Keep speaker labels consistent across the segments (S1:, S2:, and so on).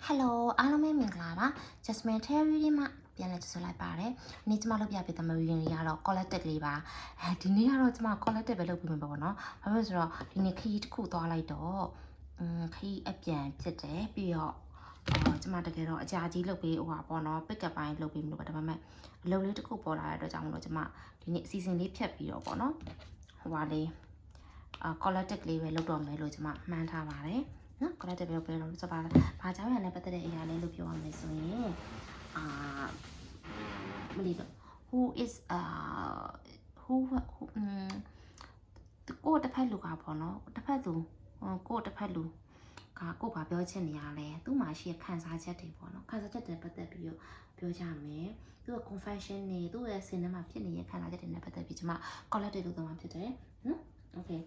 S1: Hello အားလုံးပဲမင်္ဂလာပါ Jasmine Terry ဒီမှာပြန်လည်ကြိုဆိုလိုက်ပါတယ်။နေ့ကျမလုပ်ပြပေးတဲ့ Marine လေးကတော့ collected လေးပါ။ဒီနေ့ကတော့ကျမ collected ပဲလုပ်ပြီးမှာပေါ့နော်။ဘာဖြစ်လို့ဆိုတော့ဒီနေ့ခရီးတစ်ခုသွားလိုက်တော့ခရီးအပြန်ဖြစ်တယ်ပြီးတော့ကျမတကယ်တော့အကြာကြီးလုပ်ပေးဟိုပါပေါ့နော် pick up ပိုင်းလုပ်ပေးမလို့ပါဒါပေမဲ့အလုပ်လေးတစ်ခုပေါ်လာတဲ့အတွက်ကြောင့်မလို့ကျမဒီနေ့အစီအစဉ်လေးဖြတ်ပြီးတော့ပေါ့နော်ဟိုပါလေးcollected လေးပဲလုပ်တော့မယ်လို့ကျမမှန်းထားပါတယ်။နော် collected ပဲလုပ်ပေးတော့ဆိုပါဘာကြောင့်ရလဲပတ်သက်တဲ့အရာလေးလို့ပြောရမယ်ဆိုရင်မလီတော့ who is who ကိုတစ်ဖက်လူကပေါ့နော်တစ်ဖက်သူကိုတစ်ဖက်လူကကိုဘာပြောချင်နေရလဲသူ့မှာရှိတဲ့ခံစားချက်တွေပေါ့နော်ခံစားချက်တွေပတ်သက်ပြီးတော့ပြောကြမယ်သူက confession နေသူ့ရဲ့စိတ်ထဲမှာဖြစ်နေတဲ့ခံစားချက်တွေနဲ့ပတ်သက်ပြီးကျွန်မ collected လုပ်သွားမှာဖြစ်တယ်နော် okay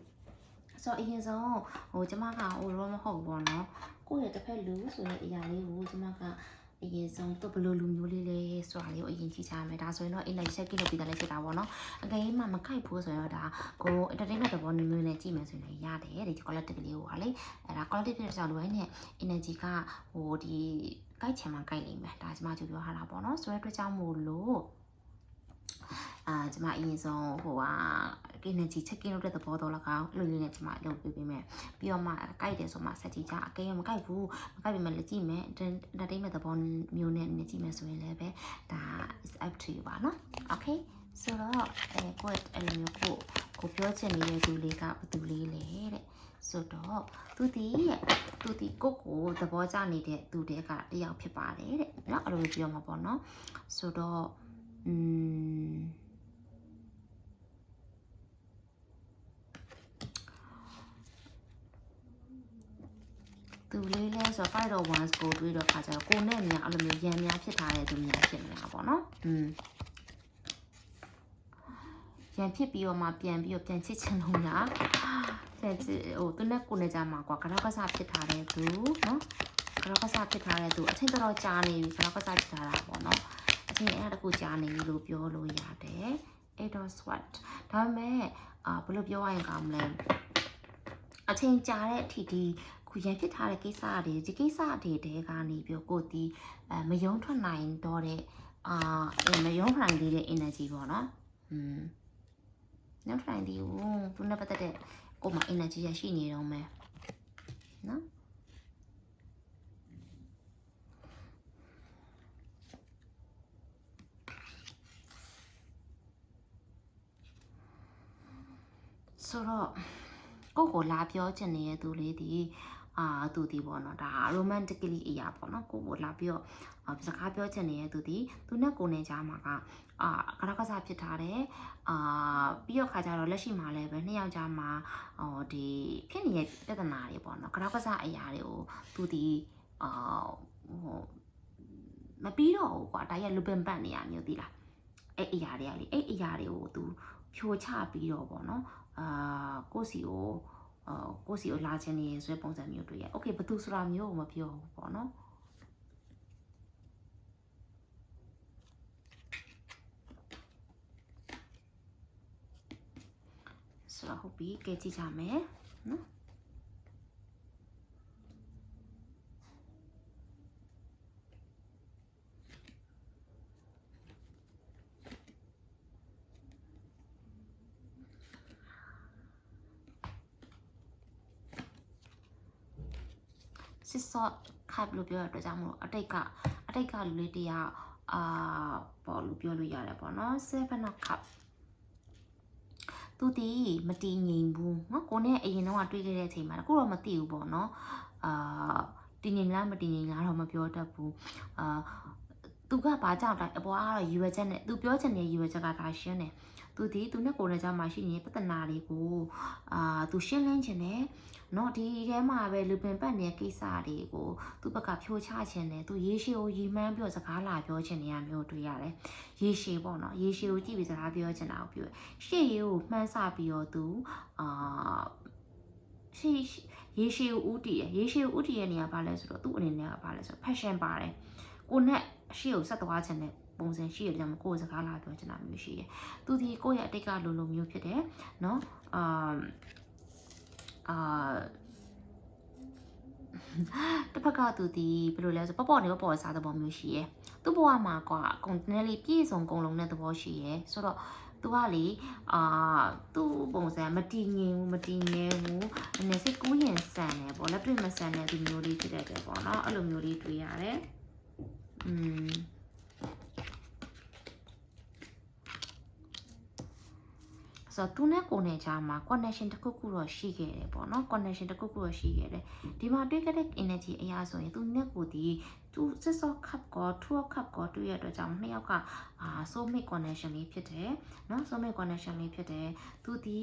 S1: ဆိုတော့အရင်ဆုံးကျမကဟိုတော့မဟုတ်ဘူးပေါ့နော်ကိုယ့်ရဲ့တစ်ဖက်လူဆိုတဲ့အရာလေးကိုကျမကအရင်ဆုံးတော့ဘယ်လိုလူမျိုးလေးလဲဆိုတာလေးကိုအရင်ကြည့်ချရမယ်ဒါဆိုရင်တော့ energy check လုပ်ပြီးသားလေးဖြစ်တာပေါ့နော်အကယ်၍မှမကိုက်ဘူးဆိုရင်တော့ဒါကို entertainment သဘောမျိုးနဲ့ကြည့်မယ်ဆိုရင်ရတယ်ဒီ collective လေးကိုကလေအဲ့ဒါ collective ဖြစ်တဲ့ကြောင့်လိုရင်းနဲ့ energy ကဟိုဒီကိုက်ချင်မှကိုက်လိမ့်မယ်ဒါကျမကြိုပြောထားတာပေါ့နော်ဆိုတဲ့အတွက်ကြောင့်မို့လို့ကျမအရင်ဆုံးဟိုenergy checking လုပ်တဲ့သဘောတော့လကောက်အဲ့လိုလေးနဲ့ကျမလုပ်ပေးပေးမယ်ပြီးတော့မှကိုက်တယ်ဆိုမှစက်ကြည့်ကြအကယ်မကိုက်ဘူးမကိုက်ပေမဲ့လည်းကြည့်မယ် entertainment သဘောမျိုးနဲ့ကြည့်မယ်ဆိုရင်လည်းပဲဒါ is up to you ပါနော် okay ဆိုတော့ကိုယ့်အဲ့လိုမျိုးကိုပြောချင်နေတဲ့သူလေးကဘယ်သူလေးလဲတဲ့ဆိုတော့သူဒီကိုသဘောကျနေတဲ့သူတည်းကတယောက်ဖြစ်ပါတယ်တဲ့เนาะအဲ့လိုပြောမှာပေါ့နော်ဆိုတော့သူလေးလဲဆိုတော့5 or 1 score တွေးတော့ခါကြတော့ကိုနဲ့များအဲ့လိုမျိုးရံများဖြစ်ထားတဲ့သူများဖြစ်နေတာပေါ့နော်ရံဖြစ်ပြီးတော့မှပြန်ချစ်ချင်လို့များဟိုသူနဲ့ကိုနဲ့ကြမှာကွာကရောက်ကစားဖြစ်ထားတဲ့သူနော်ကရောက်ကစားဖြစ်ထားတဲ့သူအချင်းတော်ကြာနေပြီကရောက်ကစားဖြစ်ထားတာပေါ့နော်အချင်းအဲ့ဒါတခုကြာနေပြီလို့ပြောလို့ရတယ်8 or sweat ဒါပေမဲ့ဘယ်လိုပြောရရင်ကောင်းမလဲအချင်းကြာတဲ့အထိဒီခုရန်ဖြစ်ထားတဲ့ကိစ္စတွေဒီကိစ္စတွေတဲကနေပြီးကိုဒီမယုံထွက်နိုင်တော့တဲ့မယုံနိုင်သေးတဲ့ energy ပေါ့နော်နောက်ထိုင်ဒီကိုသူနဲ့ပတ်သက်တဲ့ကိုမှ energy ရရှိနေတော့မယ်နော်ဆိုတော့ကိုလာပြောချင်နေတဲ့သူလေးဒီသူဒီပေါ့နော်ဒါ romantically အရာပေါ့နော်ကိုလာပြီးတော့စကားပြောချင်နေတဲ့သူဒီသူနဲ့ကိုနေကြမှာကကရကစားဖြစ်ထားတယ်ပြီးတော့ခါကျတော့လက်ရှိမှာလည်းပဲနှစ်ယောက်ကြားမှာဒီဖြစ်နေတဲ့ပြဿနာတွေပေါ့နော်ကရကစားအရာတွေကိုသူဒီမပြီးတော့ဘူးကွာဒါရလူပင်ပတ်နေရမျိုးဒီလားအဲ့အရာတွေကလေအဲ့အရာတွေကိုသူဖြိုချပြီးတော့ပေါ့နော်ကိုစီကိုလာခြင်းနေဆိုတဲ့ပုံစံမျိုးတွေ့ရโอเคဘသူဆိုတာမျိုးကိုမပြောဘူးပေါ့နော်ဆိုတော့ဟုတ်ပြီကြည့်ကြမယ်နော်စစ်စော့ခပ်လို့ပြောရတဲ့အတွက်ကြောင့်မို့အတိတ်ကလူလေးတယောက်ပေါ့လို့ပြောလို့ရတယ်ပေါ့နော်7 of cup သူတီမတည်ငြိမ်ဘူးเนาะကိုနဲ့အရင်တော့တွေ့ခဲ့တဲ့အချိန်မှာတခုတော့မသိဘူးပေါ့နော်တည်ငြိမ်လားမတည်ငြိမ်လားတော့မပြောတတ်ဘူးသူကဘာကြောင့်တိုင်းအပွားကတော့ယူဝဲချက်နဲ့သူပြောချင်တဲ့ယူဝဲချက်ကဒါရှင်းတယ်သူနဲ့ကိုယ်နဲ့ကြောင့်မှရှိနေတဲ့ပြဿနာတွေကိုသူရှင်းလင်းချင်တယ်เนาะဒီထဲမှာပဲလူပင်ပတ်နေတဲ့ကိစ္စတွေကိုသူ့ဘက်ကဖြိုချချင်တယ်သူရေရှည်ကိုရီမှန်းပြီးတော့စကားလာပြောချင်နေရမျိုးတွေ့ရတယ်ရေရှည်ပေါ့နော်ရေရှည်ကိုကြည့်ပြီးစကားပြောချင်တာကိုပြောရှေ့ရေးကိုမှန်းဆပြီးတော့သူရေရှည်ကိုဥတည်ရေရှည်ကိုဥတည်ရဲ့နေရာဘာလဲဆိုတော့သူ့အနေနဲ့ကဘာလဲဆိုတော့ passion ပါတယ်ကိုနဲ့အရှိကိုဆက်သွားချင်တဲ့ပုံစံရှိရတယ်ကိုယ်စကားလာပြောချင်တာမျိုးရှိတယ်သူဒီကိုယ့်ရဲ့အတိတ်ကလိုမျိုးဖြစ်တယ်เนาะ တစ်ဖက်ကသူဒီဘယ်လိုလဲဆိုပေါ့နေပေါ့စားသဘောမျိုးရှိရယ်သူ့ဘဝမှာကွာအကုန်နည်းလေးပြည့်စုံကုန်လုံးတဲ့သဘောရှိရယ်ဆိုတော့သူကလေသူ့ပုံစံမတည်ငြိမ်ဘူးနည်းနည်းစိတ်ကူးရင်ဆန်တယ်ပေါ့လက်တွေ့မဆန်တဲ့ဒီမျိုးလေးဖြစ်တတ်တယ်ပေါ့နော်အဲ့လိုမျိုးလေးတွေ့ရတယ်ဆိုတော့သူနဲ့ကိုနဲ့ကြားမှာ connection တစ်ခုခုတော့ရှိခဲ့တယ်ပေါ့နော် connection တစ်ခုခုတော့ရှိခဲ့တယ်ဒီမှာတွေ့ခဲ့တဲ့ energy အရာဆိုရင်သူနဲ့ကိုဒီသူစစ်စောခပ်ကောထူခပ်ကောတွေ့ရတဲ့ကြောင့်နှစ်ယောက်ကsoulmate connection လေးဖြစ်တယ်နော် soulmate connection လေးဖြစ်တယ်သူဒီ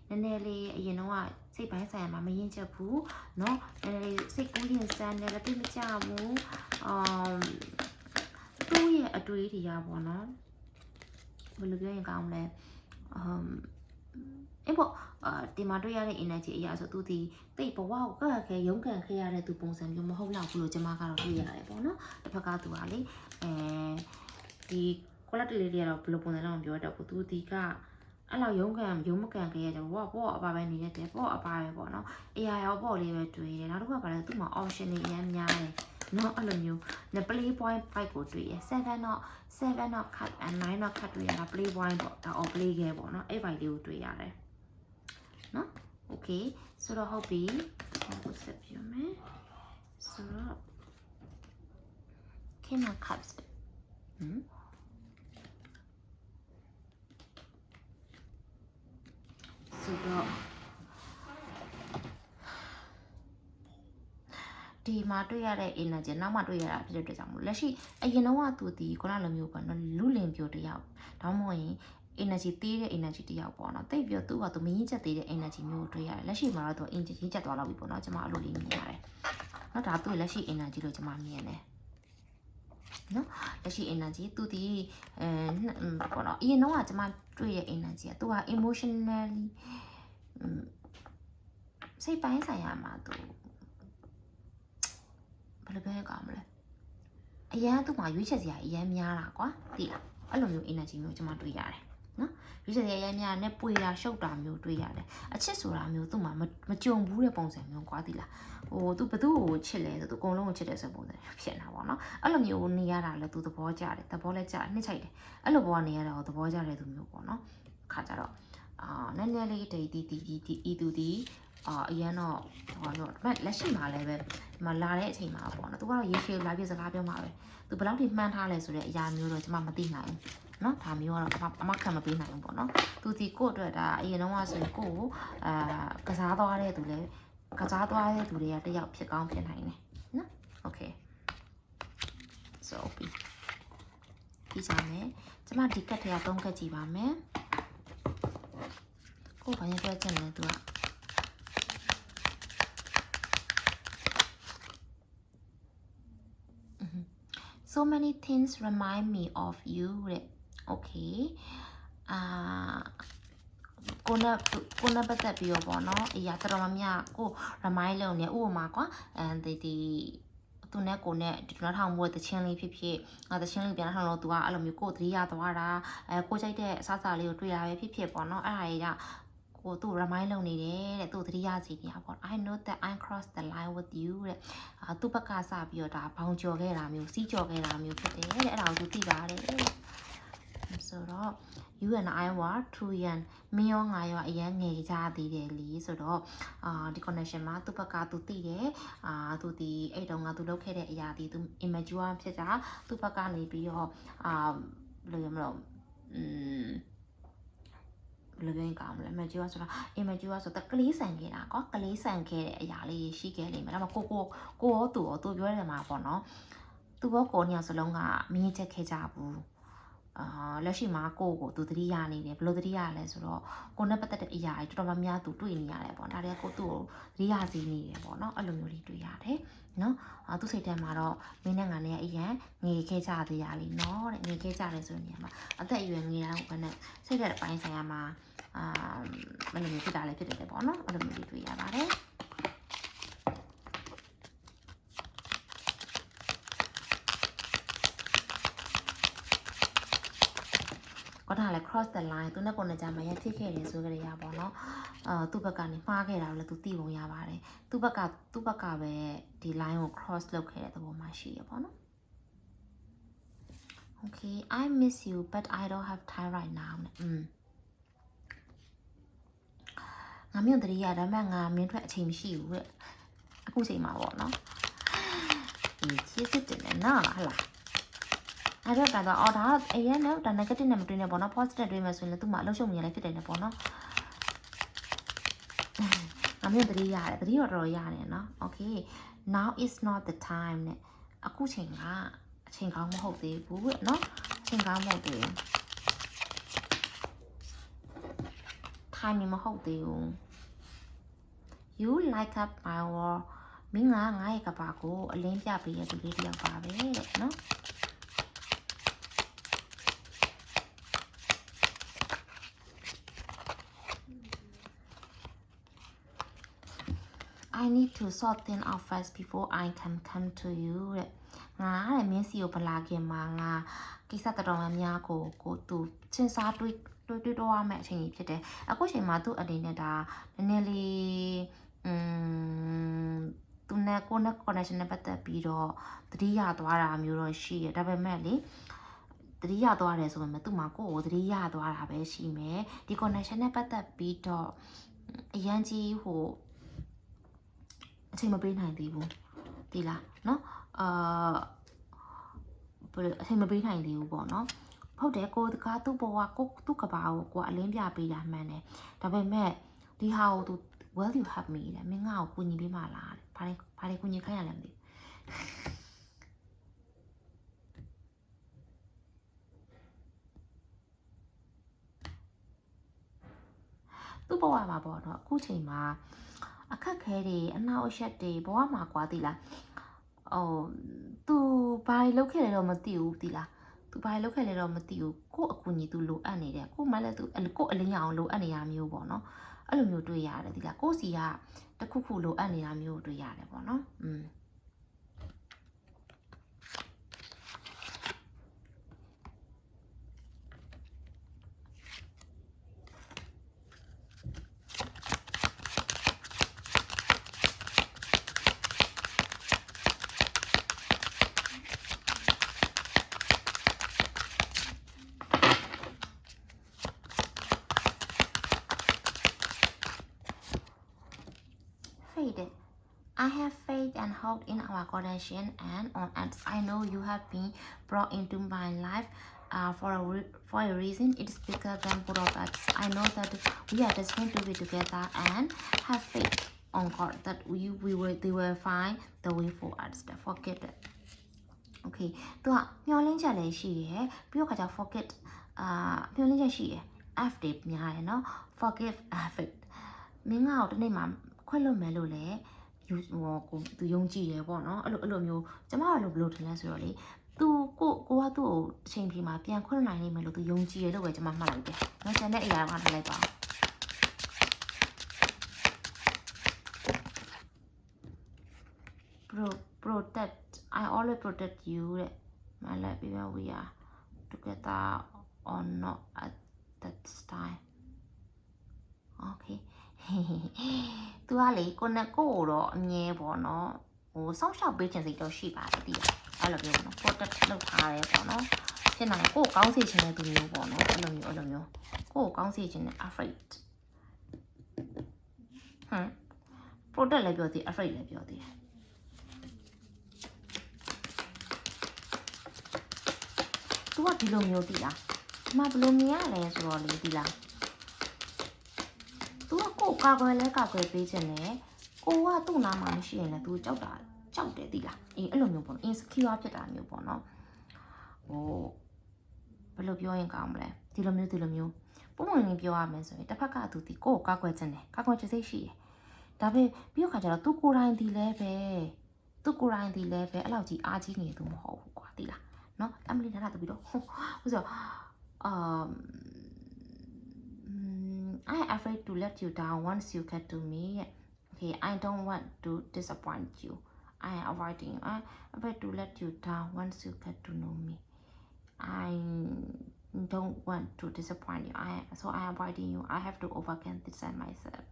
S1: နည်းနည်းလေးအရင်တော့စိတ်ပိုင်းဆိုင်ရာမှာမရင်ချက်ဘူးနော်နည်းနည်းလေးစိတ်ကူးရင်စမ်းတယ်လက်တွေ့မကြဘူးသူ့ရဲ့အတွေ့အကြုံတွေကပေါ့နော်ဘယ်လိုပြောရင်ကောင်းမလဲအဲ့ပေါ့ဒီမှာတွေ့ရတဲ့ energy အရာဆိုသူဒီတိတ်ဘဝကိုကခဲရုန်းကန်ခဲ့ရတဲ့သူပုံစံမျိုးမဟုတ်တော့ဘူးလို့ကျွန်မကတော့တွေ့ရတယ်ပေါ့နော်တစ်ဖက်ကသူကလေဒီ quality လေးတွေကတော့ဘယ်လိုပုံစံလဲမပြောတော့ဘူးသူဒီကအဲ့လောက်ရုန်းမကန်ခဲ့ရတဲ့ဘဝပေါ့အပါပဲနေရတယ်ပေါ့အပါပဲပေါ့နော်အရာရောပေါ့လေးပဲတွေ့တယ်နောက်တစ်ခါကလည်းသူ့မှာ option တွေအများများတယ်နော်အဲ့လိုမျိုး play point 5ကိုတွေ့ရ7 not cut and 9 not cut တွေ့ရတာ play point ပေါ့ဒါ or play ခဲ့ပေါ့နော်အဲ့ vibe လေးကိုတွေ့ရတယ်နော် okay ဆိုတော့ဟုတ်ပြီဆက်ဆက်ပြမယ်ဆိုတော့ King of Cups ဆိုတော့ဒီမှာတွေ့ရတဲ့ energy နောက်မှတွေ့ရတာဖြစ်တဲ့အတွက်ကြောင့်မို့လက်ရှိအရင်တော့သူဒီခုနလိုမျိုးပေါ့နော်လူလင်ပြိုတယောက်ဒါမှမဟုတ်ရင် energy သေးတဲ့ energy တယောက်ပေါ့နော်တိတ်ပြီးတော့သူမရင်းချက်သေးတဲ့ energy မျိုးကိုတွေ့ရတယ်လက်ရှိမှာတော့သူရင်းချက်သွားတော့ပြီပေါ့နော်ကျွန်မအဲ့လိုလေးမြင်ရတယ်နော်ဒါသူ့လက်ရှိ energy လို့ကျွန်မမြင်တယ်နော်လက်ရှိ energy သူဒီပေါ့နော်အရင်တော့ကျွန်မတွေ့ရ energy ကသူက emotionally စိတ်ပိုင်းဆိုင်ရာမှာသူဘယ်လိုပြောရကောင်းမလဲအရန်သူ့မှာရွေးချက်စရာအရန်များတာကွာသိလားအဲ့လိုမျိုး energy မျိုးကျွန်မတွေ့ရတယ်နော်ရွေးချက်စရာအရန်များနဲ့ပွေတာရှုပ်တာမျိုးတွေ့ရတယ်အချစ်ဆိုတာမျိုးသူ့မှာမကြုံဘူးတဲ့ပုံစံမျိုးကွာသိလားသူဘသူ့ကိုချစ်လဲဆိုသူအကုန်လုံးကိုချစ်တယ်ဆိုပုံစံဖြစ်နေတာပေါ့နော်အဲ့လိုမျိုးနေရတာလဲသူသဘောကျတယ်သဘောလဲကျနှစ်ချိုက်တယ်အဲ့လိုဘဝနေရတာကိုသဘောကျတဲ့သူမျိုးပေါ့နော်ခါကြတော့နည်းနည်းလေးဒီအရင်တော့ဟောတော့လက်ရှိမှာလည်းပဲဒီမှာလာတဲ့အချိန်မှာပေါ့နော်သူကတော့ရေရှည်လာပြစကားပြောမှာပဲသူဘယ်လောက်ထိမှန်းထားလဲဆိုတဲ့အရာမျိုးတော့ကျွန်မမသိနိုင်ဘူးเนาะဒါမျိုးကတော့အမခံမပေးနိုင်ဘူးပေါ့နော်သူဒီကို့အတွက်ဒါအရင်တော့ဆိုရင်ကို့ကစားသွားတဲ့သူလည်းကစားသွားတဲ့သူတွေကတယောက်ဖြစ်ကောင်းဖြစ်နိုင်တယ်เนาะ okay so ပြီးကြမယ်ကျွန်မဒီကတ်ထဲက3ကတ်ကြည့်ပါမယ်ကို့ဘာရင်ပြောချင်လဲသူကSo many things remind me of you တဲ့ okay ကိုနပတ်သက်ပြီးတော့ပေါ့နော်အရာတော်တော်များများကို remind လုပ်နေဥပမာကွာဒီသူနဲ့ကိုနဲ့ဒီနောက်ထောင်မို့တချင်းလေးဖြစ်ဖြစ်တချင်းလေးပြန်ထောင်လို့သူကအဲ့လိုမျိုးကိုသတိရသွားတာကိုကြိုက်တဲ့အစားအစာလေးကိုတွေ့ရပဲဖြစ်ပေါ့နော်အဲ့ဒါကြီးကကိုသူ့ remind လုပ်နေတယ်တဲ့သူ့သတိရစီနေရပေါ့ I know that I crossed the line with you တဲ့သူ့ဘက်ကစပြီးတော့ဒါဘောင်ကျော်ခဲ့တာမျိုးစီးကျော်ခဲ့တာမျိုးဖြစ်တယ်တဲ့အဲ့ဒါကိုသူသိပါတယ်ဆိုတော့ you and I were too young မင်းရောငါရောအရင်ငယ်ကြသေးတယ်လीဆိုတော့ဒီ connection မှာသူ့ဘက်ကသူသိတယ်သူဒီအဲ့တုန်းကသူလုပ်ခဲ့တဲ့အရာဒီသူ immature ဖြစ်တာသူ့ဘက်ကနေပြီးတော့ဘယ်လိုရမလို့ဘယ်လိုပြောရင်ကောင်းမလဲ immature ဆိုတာ immature ဆိုတော့ကလေးဆန်ခဲ့တာကွာကလေးဆန်ခဲ့တဲ့အရာလေးရှိခဲ့လိမ့်မယ်ဒါပေမဲ့ကိုရောသူပြောရတယ်မှာပေါ့နော်သူဘောကိုနှစ်ယောက်စလုံးကမင်းချက်ခဲ့ကြဘူးလက်ရှိမှာကိုသူသတိရနေတယ်ဘယ်လိုသတိရလဲဆိုတော့ကိုနဲ့ပတ်သက်တဲ့အရာတွေတော်တော်များများသူတွေ့နေရတယ်ပေါ့ဒါတွေကကိုသူ့ကိုသတိရစေနေတယ်ပေါ့နော်အဲ့လိုမျိုးလေးတွေ့ရတယ်နော်သူစိတ်ထဲမှာတော့မင်းနဲ့ငါနဲ့အရင်ငေခဲ့ကြသေးရလိမ့်နော်တဲ့ငေခဲ့ကြတယ်ဆိုရင်အသက်အရွယ်ငေတာကိုနဲ့စိတ်တဲ့အပိုင်းဆိုင်ရာမှာဘယ်လိုမျိုးဖြစ်တာလဲဖြစ်တယ်ပေါ့နော်အဲ့လိုမျိုးလေးတွေ့ရပါတယ်ก็ถ้าอะไร cross the line ตัวนั้นคนจะมาแยกที่เขตในส่วนกระยาบอเนาะ သူ့ဘက်ကနေမှားခဲ့တာလည်းသူသိပုံရပါတယ်သူ့ဘက်ကပဲဒီ line ကို cross လုပ်ခဲ့တဲ့သဘောမှရှိရပေါ့နော် Okay I miss you but I don't have time right now ငါမျိုးတတိယဒါမှငါမင်းထွက်အချိန်မရှိဘူးတဲ့အခုချိန်မှာပေါ့နော်ဒီချစ်စစ်တယ်နော်ဟလားအဲ့တော့ကတော့အော်ဒါအရင်တော့ဒါ negative နဲ့မတွေ့နဲ့ပေါ့နော် positive တွေ့မယ်ဆိုရင်လည်းသူ့မှာအလုံးရှုံနေရလည်းဖြစ်တယ်နဲ့ပေါ့နော်ငါမျိုးတတိယရတယ်တတိတော့တော်တော်ရတယ်နော် Okay now is not the time နဲ့အခုချိန်ကအချိန်ကောင်းမဟုတ်သေးဘူးเนาะအချိန်ကောင်းမဟုတ်သေးဘူး time မဟုတ်သေးဘူး you light up my world မင်းကငါ့ရဲ့ကဘာကိုအလင်းပြပေးရတဲ့လေးတယောက်ပါပဲတဲ့เนาะ I need to sort things out first before I can come to you တဲ့ငါတဲ့မင်းစီကိုဗလာခင်မှာငါကိစ္စတော်တော်များကိုသူစဉ်းစားတွေးတော့ရမယ့်အချိန်ကြီးဖြစ်တယ်အခုချိန်မှာသူ့အနေနဲ့ဒါနည်းနည်းလေးသူနဲ့ကိုနဲ့ connection နဲ့ပတ်သက်ပြီးတော့တတိယသွားတာမျိုးတော့ရှိရဒါပေမဲ့လေတတိယသွားတယ်ဆိုပေမဲ့သူ့မှာကိုတတိယသွားတာပဲရှိမယ်ဒီ connection နဲ့ပတ်သက်ပြီးတော့အရန်ကြီးဟိုအချိန်မပေးနိုင်သေးဘူးဒီလားเนาะအချိန်မပေးနိုင်သေးဘူးပေါ့နော်ဟုတ်တယ်ကိုတကားသူ့ဘဝကိုသူ့ကဘာကိုအလင်းပြပေးတာမှန်တယ်ဒါပေမဲ့ဒီဟာကိုသူ well you have me တဲ့မင်းငါ့ကိုကူညီပေးမှလားတဲ့ဘာလဲကူညီခိုင်းရလဲမသိသူ့ဘဝမှာပေါ့နော်အခုချိန်မှာအခက်ခဲတွေအနောက်အရှက်တွေဘဝမှာကွာသိလားသူဘာလုပ်ခဲ့လဲတော့မသိဘူးသိလားသူဘာလုပ်ခဲ့လဲတော့မသိဘူးကို့အကူညီသူလိုအပ်နေတယ်ကို့မှလည်းသူကို့အလင်းရအောင်လိုအပ်နေတာမျိုးပေါ့နော်အဲ့လိုမျိုးတွေ့ရတယ်ဒီလားကို့စီကတခုခုလိုအပ်နေတာမျိုးတွေ့ရတယ်ပေါ့နော်I have faith and hope in our connection and on as I know you have been brought into my life for a reason. It's bigger than both of us. I know that we are destined to be together and have faith on God that they will find the way for us. Forget it. Okay. သူကမျောလင်းချက်လည်းရှိရယ်ပြီးတော့ခါကျ forget မျောလင်းချက်ရှိရယ် F တွေများရယ်နော် forgive affect မင်းကတော့ဒီနေ့မှာခွင့်လွှတ်မယ်လို့လည်းယူကိုသူယုံကြည်ရယ်ပေါ့နော်အဲ့လိုမျိုးကျမကလို့ဘယ်လိုထင်လဲဆိုတော့လေသူကိုကသူ့ကိုအချိန်ပြမှာပြန်ခွင့်နိုင်နိုင်မယ်လို့သူယုံကြည်ရလို့ပဲကျမမှတ်လိုက်တယ်။နော်ကျန်တဲ့အရာကထားလိုက်ပါprotect I always protect you တဲ့ my life even we are together or not at that time okay သူကလေကိုတော့အမြဲပေါ့နော်ဟိုစောင့်ရှောက်ပေးခြင်းစိတ်တော့ရှိပါတယ်တိအဲ့လိုမျိုးပေါ့နော် protect လုပ်ထားတယ်ပေါ့နော်ဖြစ်နိုင်ကိုကောင်းစေခြင်းတဲ့သူမျိုးပေါ့နော်အဲ့လိုမျိုးကိုကောင်းစေခြင်းတဲ့ afraid protect လည်းပြောသေး afraid လည်းပြောသေးသူကဒီလိုမျိုးတိလားဒီမှာဘယ်လိုမြင်ရလဲဆိုတော့လေတိလားသူကကိုကာကွယ်ပေးခြင်းနဲ့ကိုကသူ့နားမှာမရှိရင်လည်းသူကြောက်တယ်တိလားအေးအဲ့လိုမျိုးပေါ့ insecure ဖြစ်တာမျိုးပေါ့နော်ဟိုဘယ်လိုပြောရင်ကောင်းမလဲဒီလိုမျိုးပုံမှန်လေးပြောရမယ်ဆိုရင်တစ်ဖက်ကသူဒီကိုကာကွယ်ခြင်းနဲ့ကာကွယ်ခြင်းစိတ်ရှိတယ်ဒါပေမဲ့ပြီးတော့ခါကျတော့သူကိုယ်တိုင်ဒီလဲပဲအဲ့လောက်ကြီးအားကြီးနေသူမဟုတ်ဘူးကွာတိလားနော်အမလီနာတူပြီးတော့ဟိုဆိုI am afraid to let you down once you get to me. Okay, I don't want to disappoint you. I am avoiding you. I am afraid to let you down once you get to know me. I don't want to disappoint you so I am avoiding you I have to overcome this and myself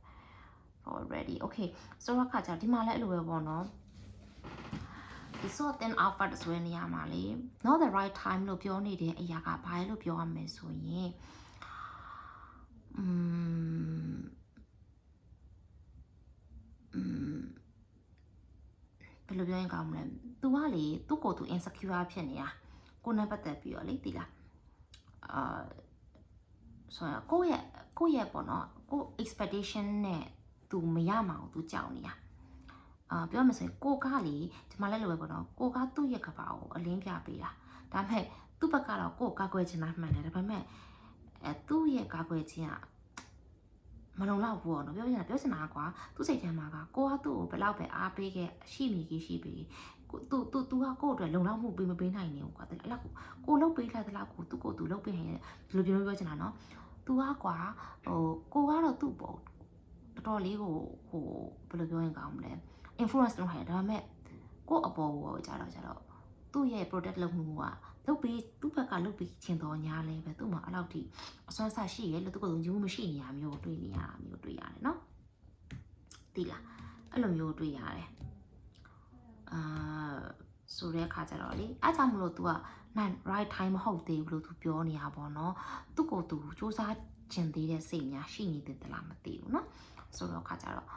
S1: already okay so တော့ခါကြဒီမှာလည်းအဲ့လိုပဲပေါ့နော်ဒီ sort then offer ဆိုတဲ့နေရာမှာလေ not the right time လို့ပြောနေတဲ့အရာကဘာလဲလို့ပြောရမယ်ဆိုရင်ဘယ်လိုပြောရင်ကောင်းမလဲ तू ကလေသူ့ကိုယ်သူ insecure ဖြစ်နေတာကိုနဲ့ပတ်သက်ပြီးတော့လေဒီလားဆိုတော့ကိုယ့်ရဲ့ပေါ့နော်ကို expectation နဲ့ तू မရမှာကို तू ကြောက်နေတာပြောမှဆိုရင်ကိုကလေဒီမှာလည်းလိုပဲပေါ့နော်ကိုကသူ့ရဲ့ကဘာကိုအလင်းပြပေးတာဒါပေမဲ့သူ့ဘက်ကတော့ကိုကာကွယ်ချင်တာမှန်တယ်ဒါပေမဲ့သူ့ရဲ့ကာကွယ်ခြင်းကမလုံလောက်ဘူးပေါ့နော်ပြောချင်တာကွာသူ့စိတ်ထဲမှာကကိုကသူ့ကိုဘယ်လောက်ပဲအားပေးခဲ့ရှိပြီသူကကို့အတွက်လုံလောက်မှုပေးမပေးနိုင်နေဘူးကွာအဲ့လောက်ကိုလုတ်ပေးလိုက်တဲ့လောက်ကိုသူ့ကိုသူလုတ်ပေးနေတယ်ဒီလိုပြောချင်တာနော်သူကကွာကိုကတော့သူ့ပေါ့တော်တော်လေးကိုဘယ်လိုပြောရင်ကောင်းမလဲ influence လုပ်ရတယ်ဒါပေမဲ့ကို့အပေါ်ကိုကြတော့သူ့ရဲ့ product လုပ်မှုကလုပ်ပြီးသူ့ဘက်ကလုပ်ပြီးချင်တော်ညာလဲပဲသူ့မှာအဲ့လောက်ထိအစွမ်းဆက်ရှိရဲလို့သူကယုံကြည်မှုမရှိနေရမျိုးတွေ့နေရမျိုးတွေ့ရတယ်နော်သိလားအဲ့လိုမျိုးတွေ့ရတယ်ဆိုတဲ့အခါကျတော့လေအားကြောင့်မလို့ तू က right time မဟုတ်သေးဘူးလို့ तू ပြောနေတာပေါ့နော်သူ့ကို तू စူးစမ်းကျင်သေးတဲ့စိတ်များရှိနေတယ်တလားမသိဘူးနော်ဆိုတော့အခါကျတော့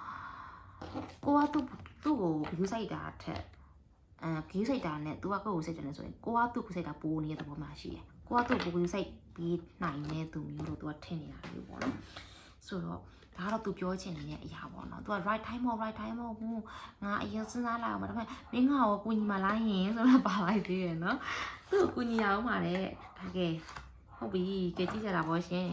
S1: ကိုကသူ့ကိုဂယူးဆိုင်တာထက်ဂယူးဆိုင်တာနဲ့ तू ကကိုယ့်ကိုစိတ်တယ်ဆိုရင်ကိုကသူ့ကိုစိတ်တာပိုးနေတဲ့သဘောမှရှိတယ်ကိုကသူ့ကိုဂယူးဆိုင်ပြီးနိုင်တဲ့သူမျိုးလို့ तू ကထင်နေတာမျိုးပေါ့နော်ဆိုတော့ဒါကတော့ तू ပြောချင်နေတဲ့အရာပေါ့နော် तू က right time မဟုတ်ဘူးငါအရင်စဉ်းစားလိုက်အောင်ဒါပေမဲ့မင်းငါ့ကိုကူညီမလိုက်ရင်ဆိုတော့ပါလိုက်သေးတယ်နော်သူ့ကိုကူညီရအောင်ပါလေဒါကဲဟုတ်ပြီကြည့်ကြတာပေါ့ရှင်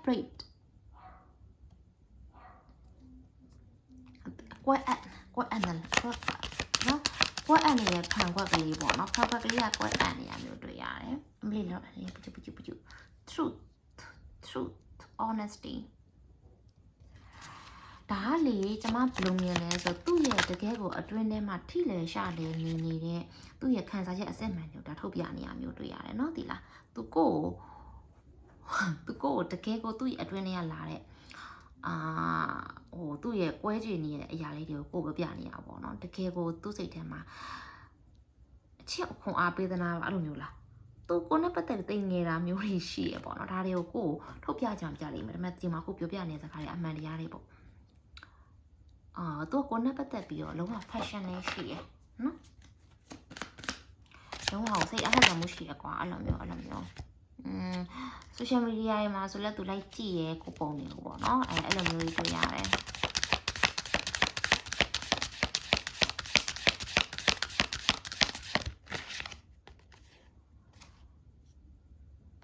S1: break ကွက်အပ်နော်ကွက်အပ်နေတဲ့ခံကွက်ကလေးပေါ့နော်ခံကွက်ကလေးကကွက်အပ်နေရမျိုးတွေ့ရတယ်အမလေးတော့ပချူ truth honesty ဒါလေကျမဘယ်လိုမြင်လဲဆိုသူ့ရဲ့တကယ်ကိုအတွင်းထဲမှာထိလေရှာလေနေနေတဲ့သူ့ရဲ့ခံစားချက်အစစ်မှန်တွေကိုဒါထုတ်ပြနေရမျိုးတွေ့ရတယ်နော်ဒီလားသူကိုတကယ်ကိုသူ့ရဲ့အတွင်းထဲကလာတဲ့သူ့ရဲ့ကွဲကြွေနေတဲ့အရာလေးတွေကိုကိုပြနေရပါတော့တကယ်ကိုသူ့စိတ်ထဲမှာအချက်ခွန်အားပေးသနာပါအဲ့လိုမျိုးလားသူကိုနဲ့ပတ်သက်ပြီးသိငယ်တာမျိုးတွေရှိရပေါ့နော်ဒါတွေကိုကိုထုတ်ပြကြံပြလိမ့်မယ်ဒါပေမဲ့ဒီမှာကိုပြောပြနေတဲ့စကားတွေအမှန်တရားတွေပေါ့သူကိုနဲ့ပတ်သက်ပြီးတော့လုံးဝ fashion နဲ့ရှိရနော်လုံးဝစိတ်အားရမှုရှိရကွာအဲ့လိုမျိုးsocial media မှာဆိုလဲသူလိုက်ကြည့်ရဲကိုပုံနေလို့ပေါ့နော်အဲ့လိုမျိုးတွေ့ရတယ်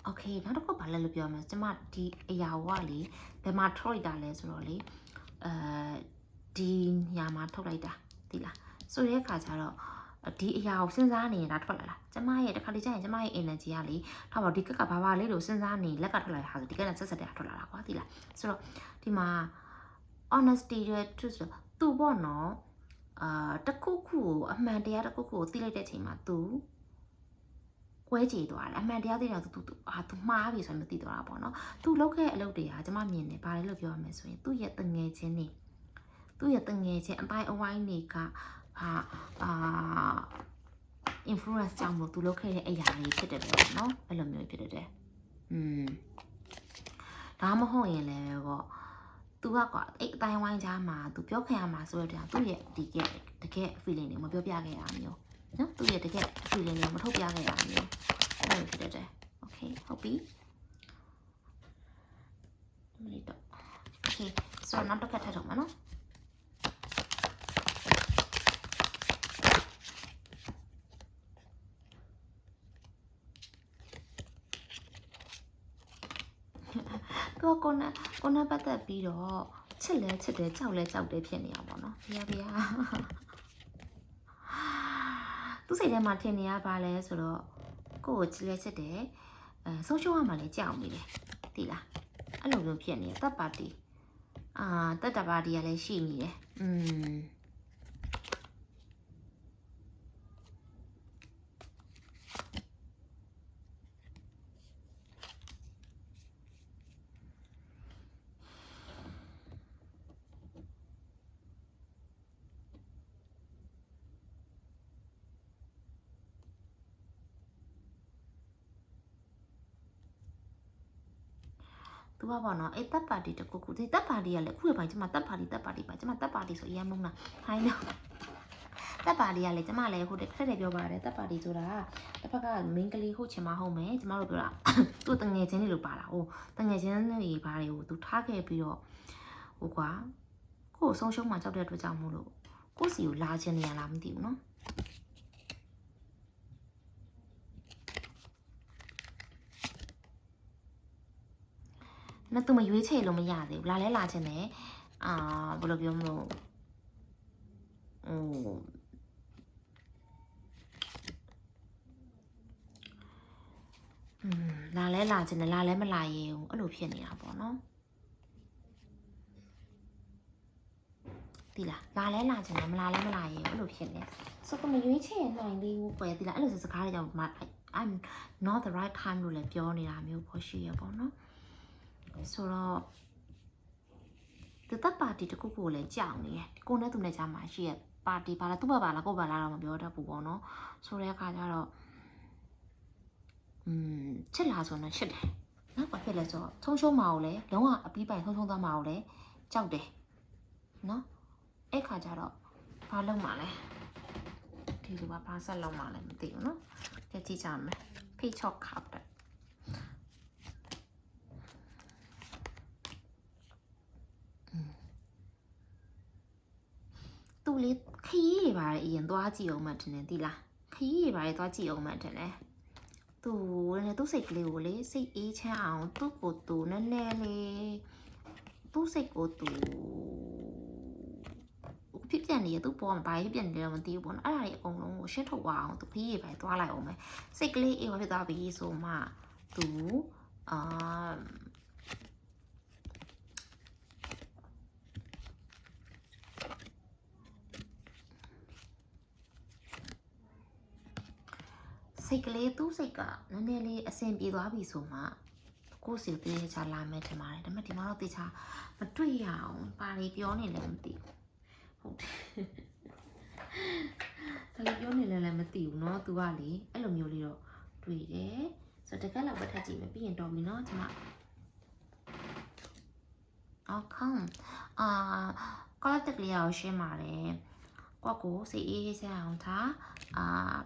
S1: โอเคနောက်တစ်ခုဘာလဲလို့ပြောမှာကျမဒီအရာဝလေဘယ်မှာထုတ်လိုက်တာလဲဆိုတော့လေဒီညာမှာထုတ်လိုက်တာသိလားဆိုတဲ့အခါကျတော့ဒီအရာကိုစဉ်းစားနေတာထွက်လာလားကျမရဲ့တစ်ခါတလေကျရင်ကျမရဲ့ energy ကလေထားပါဒီကက်ကဘာလေးလို့စဉ်းစားနေလက်ကထွက်လာတာဟာဆိုဒီကက်နဲ့ဆက်တဲ့ထွက်လာတာကွာသိလားဆိုတော့ဒီမှာ honesty ရဲ့ truth ဆိုသူပေါ့နော်တခုခုကိုအမှန်တရားတခုခုကိုသိလိုက်တဲ့အချိန်မှာသူကွဲကြည်သွားတယ်အမှန်တရားသိတာသူမှားပြီဆိုရင်မသိတော့တာပေါ့နော်သူလုပ်ခဲ့တဲ့အလုပ်တွေကကျမမြင်တယ်ဘာလဲလို့ပြောရမလဲဆိုရင်သူ့ရဲ့တငယ်ချင်းအပိုင်းအဝိုင်းတွေကinfluence ကြောင့်မို့သူလုပ်ခဲ့တဲ့အရာတွေဖြစ်တယ်ပေါ့နော်အဲ့လိုမျိုးဖြစ်တယ်ဒါမဟုတ်ရင်လည်းပေါ့သူကကွာအဲ့အတိုင်းဝိုင်းကြားမှာသူပြောခံရမှာဆိုတော့သူ့ရဲ့တကယ် feeling တွေမပြောပြခဲ့ရမျိုးနော်သူ့ရဲ့တကယ် feeling တွေမထုတ်ပြခဲ့ရမျိုးအဲ့လိုဖြစ်တယ် okay ဟုတ်ပြီမလေးတော့ okay so နောက်တစ်ခါထပ်ထုတ်မယ်နော်သူကကိုနဲ့ပတ်သက်ပြီးတော့ချစ်တယ်ကြောက်တယ်ဖြစ်နေရပါတော့ဗျာသူစိတ်ထဲမှာထင်နေရပါလဲဆိုတော့ကိုချစ်တယ်ဆုံးရှုံးရမှလည်းကြောက်နေတယ်သိလားအဲ့လိုမျိုးဖြစ်နေတက်ပါတီ တက်တာပါတီကလည်းရှိနေတယ်သူကပေါ့နော်အဲ့တက်ပါတီတကူကူဒီတက်ပါတီကလည်းအခုရပိုင်းကျမတက်ပါတီပါကျမတက်ပါတီဆိုအရင်မုန်းတာခိုင်းတော့တက်ပါတီကလည်းကျမလည်းဟိုခက်တယ်ပြောပါတယ်တက်ပါတီဆိုတာတစ်ဖက်က main ကလေးဟုတ်ချင်မဟုတ်မယ်ကျမတို့ပြောတာသူ့တငယ်ချင်းတွေလို့ပါတာဟိုတငယ်ချင်းတွေဘာတွေကိုသူထားခဲ့ပြီးတော့ဟိုကွာကိုယ်ဆုံးရှုံးမှကြောက်တဲ့အတွက်ကြောင့်မို့လို့ကိုယ့်စီကိုလာခြင်းနေရလားမသိဘူးနော်那都没约起了，没压的，拉来拉去呢，不了表么，拉来拉去呢，拉来没拉耶，我路骗你啊，不喏，对啦，拉来拉去呢，没拉来没拉耶，我路骗你，所以没约起那里我怪对啦，路是卡里就嘛，I'm not the right time 路来表你啦，没有破事呀，不喏。ဆိုတော့ဒီတက်ပါတီတခုခုလည်းကြောက်နေတယ်ကိုနဲ့သူနဲ့ကြားမှာရှိရပါတီပါလားသူ့ဘာပါလားကိုဘာလားတော့မပြောတတ်ဘူးပေါ့နော်ဆိုတဲ့အခါကျတော့ချစ်လားဆိုတော့ချစ်တယ်နော်ဘာဖြစ်လဲဆိုတော့ထုံးရှုံးမအောင်လဲလုံးဝအပီးပိုင်ထုံးသွားမအောင်လဲကြောက်တယ်နော်အဲ့ခါကျတော့ဘာလုပ်မှာလဲဒီလိုဘာဆက်လုပ်မှာလဲမသိဘူးနော်ကြည့်ကြမယ်ဖိတ်ချော့ခပ်တယ်သူလေခရီးတွေပါအရင်သွားကြည့်အောင်မှထင်တယ်ဒီလားခရီးတွေပါသွားကြည့်အောင်မှထင်တယ်သူလည်းသူ့စိတ်ကလေးကိုလေစိတ်အေးချမ်းအောင်သူ့ကိုသူနည်းနည်းလေးသူ့စိတ်ကိုသူဖြစ်ပြန်နေရသူ့ပေါ်မှာဘာဖြစ်ပြန်နေလဲမသိဘူးပေါ့နော်အဲ့ဒါတွေအကုန်လုံးကိုရှင်းထုတ်သွားအောင်သူခရီးတွေပါသွားလိုက်အောင်ပဲစိတ်ကလေးအေးဖြစ်သွားပြီဆိုမှသူစိတ်ကလေးသူ့စိတ်ကနည်းနည်းလေးအဆင်ပြေသွားပြီဆိုမှကိုယ်စီတေးချာလာမယ်ထင်ပါတယ်ဒါပေမဲ့ဒီမှာတော့တေးချာမတွေ့ရအောင်ဘာတွေပြောနေလဲမသိဘူးဟုတ်တယ်ဒါလည်းပြောနေလဲလည်းမသိဘူးเนาะ तू ကလေအဲ့လိုမျိုးလေးတော့တွေ့တယ်ဆိုတော့တကယ်လောက်ပဲထပ်ကြည့်မယ်ပြီးရင်တော့ပြီเนาะကျွန်မအော်ခေါင်းကောလက်တက်ကလေးကိုရှင်းပါတယ်ကိုစိတ်အေးချမ်းအောင်ထား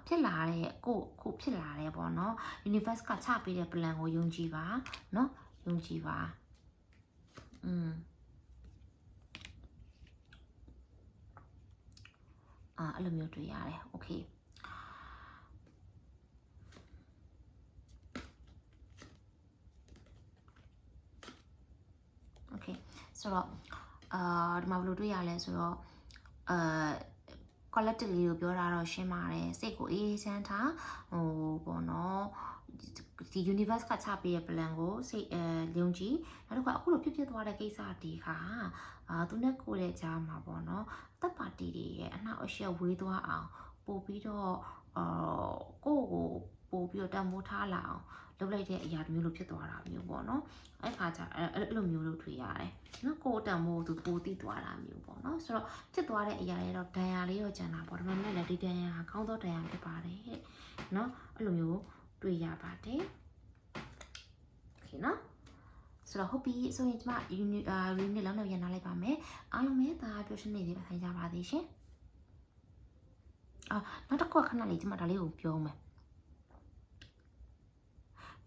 S1: ဖြစ်လာတဲ့ကိုဖြစ်လာတဲ့ပေါ့နော် universe ကချပေးတဲ့ plan ကိုယုံကြည်ပါနော်ယုံကြည်ပါအဲ့လိုမျိုးတွေ့ရတယ် okay okay ဆိုတော့ဒီမှာဘယ်လိုတွေ့ရလဲဆိုတော့collective လေးကိုပြောတာတော့ရှင်းပါတယ်စိတ်ကိုအေးချမ်းထားဟိုပေါ့နော်ဒီ universe ကချပေးတဲ့ plan ကိုစိတ်ယုံကြည်နောက်တစ်ခါအခုလိုဖြစ်သွားတဲ့ကိစ္စဒီခါသူနဲ့ကိုယ်ရဲ့ကြားမှာပေါ့နော်တပ်ပါတီတွေရဲ့အနောက်အရှက်ဝေးသွားအောင်ပို့ပြီးတော့ကိုယ့်ကိုပို့ပြီးတော့တန်ဖိုးထားလာအောင်လုပ်လိုက်တဲ့အရာမျိုးလို့ဖြစ်သွားတာမျိုးပေါ့နော်အဲ့ခါကျအဲ့လိုမျိုးလို့တွေ့ရတယ်နော်ကိုယ်တန်ဖိုးသူပိုသိသွားတာမျိုးပေါ့နော်ဆိုတော့ဖြစ်သွားတဲ့အရာတွေတော့ဒဏ်ရာလေးတော့ကျန်တာပေါ့ဒါပေမဲ့လည်းဒီဒဏ်ရာကကောင်းသောဒဏ်ရာဖြစ်ပါတယ်တဲ့နော်အဲ့လိုမျိုးတွေ့ရပါတယ်โอเคနော်ဆိုတော့ဟုတ်ပြီဆိုရင်ကျမ unit လောက်နဲ့ပြန်လာလိုက်ပါမယ်အားလုံးပဲဒါပျော်ရွှင်နေသေးပါထိုင်ကြပါသေးရှင်နောက်တစ်ခုခဏလေးကျမဒါလေးကိုပြောမယ်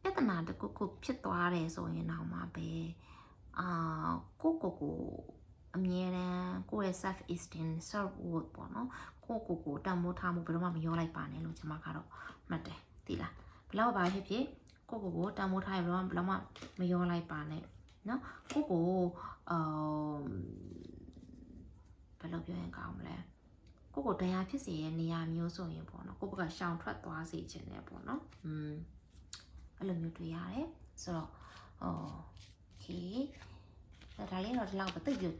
S1: ပြဿနာတစ်ခုခုဖြစ်သွားတယ်ဆိုရင်တော့မှပဲကိုအမြဲတမ်းကိုယ့်ရဲ့ self esteem self worth ပေါ့နော်ကိုတန်ဖိုးထားမှုဘယ်တော့မှမရောလိုက်ပါနဲ့လို့ကျမကတော့မှတ်တယ်သိလားဘလောက်ပါဖြစ်ဖြစ်ကိုတန်ဖိုးထားရဘယ်တော့မှမရောလိုက်ပါနဲ့နော်ကိုဘယ်လိုပြောရင်ကောင်းမလဲကိုတရားဖြစ်စေရဲ့နေရာမျိုးဆိုရင်ပေါ့နော်ကိုဘက်ကရှောင်ထွက်သွားစေချင်တယ်ပေါ့နော်အဲ့လိုမျိုးတွေ့ရတယ်ဆိုတော့okay ဒါလေးတော့ဒီလောက်ပဲတိတ်ပြီး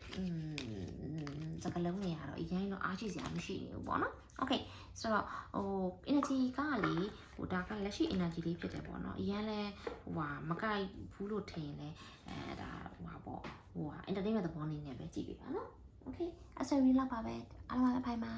S1: စကလုံးတွေကတော့အရင်တော့အားရှိစရာမရှိဘူးပေါ့နော် okay ဆိုတော့energy ကလေဒါကလက်ရှိ energy လေးဖြစ်တယ်ပေါ့နော်အရင်လဲမကိုက်ဘူးလို့ထင်လဲဒါပေါ့entertainment သဘောနေနဲ့ပဲကြည့်ပြပါနော် okay အဆင်ပြေလောက်ပါပဲအားလုံးပဲဖိုင်ပါ